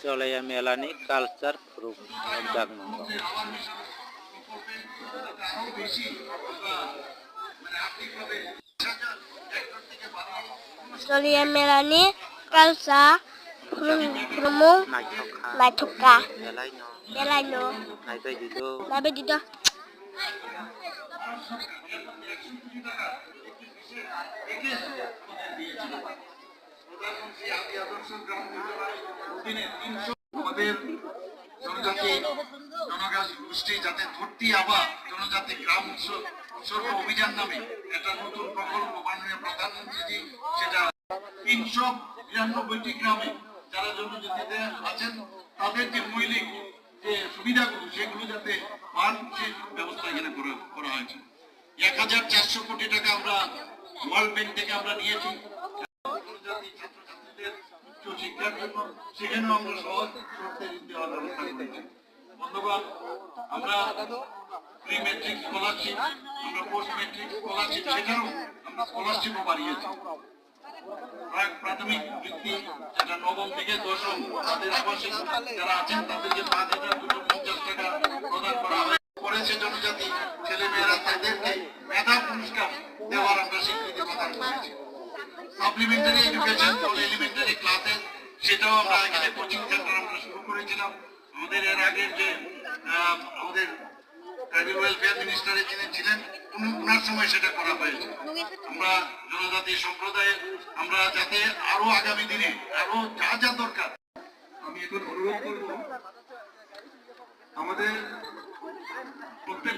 চলেয়া মেলানি culture group জাগনন্দ। চলিয়া মেলানি কালচা group নাইথকা বেলাইনো নাইবাই দিদ আমাদের জনজাতি জনগোষ্ঠী যাতে ধরতি আবার জনজাতি গ্রাম উৎসর্গ অভিযান নামে একটা নতুন প্রকল্প মাননীয় প্রধানমন্ত্রী সেটা 392টি গ্রামে যারা জনজাতিতে আছেন তাদের যে মৌলিক যে সুবিধাগুলো সেগুলো যাতে পান সেই ব্যবস্থা এখানে করা হয়েছে। 1400 কোটি টাকা আমরা ওয়ার্ল্ড ব্যাংক থেকে আমরা নিয়েছি উচ্চ শিক্ষার জন্য, সেখানেও আমরা সহজ শর্তে দেওয়ার ব্যবস্থা করেছি। বন্ধুগণ, আমরা প্রি ম্যাট্রিক স্কলারশিপ, আমরা পোস্ট ম্যাট্রিক স্কলারশিপ, সেটাও আমরা স্কলারশিপও বাড়িয়েছি। প্রাথমিক বৃত্তি যেটা নবম থেকে দশম তাদের আবাসিক যারা আছেন তাদেরকে 5,250 টাকা প্রদান করা হয়। করেছে জনজাতি ছেলে মেয়েরা তাদেরকে মেধা পুরস্কার দেওয়ার আমরা স্বীকৃতি প্রদান করেছি। Supplementary education for elementary classes, সেটাও আমরা এখানে কোচিং সেন্টার আমরা শুরু করেছিলাম। আমাদের এর আগের যে আমাদের ট্রাইবাল ওয়েলফেয়ার মিনিস্টারে যিনি ছিলেন ওনার সময় সেটা করা হয়েছে। আমরা জনজাতি সম্প্রদায়ের আমরা যাতে আরো আগামী দিনে আরো যা যা দরকার, আমি এখন অনুরোধ করব আমাদের প্রত্যেক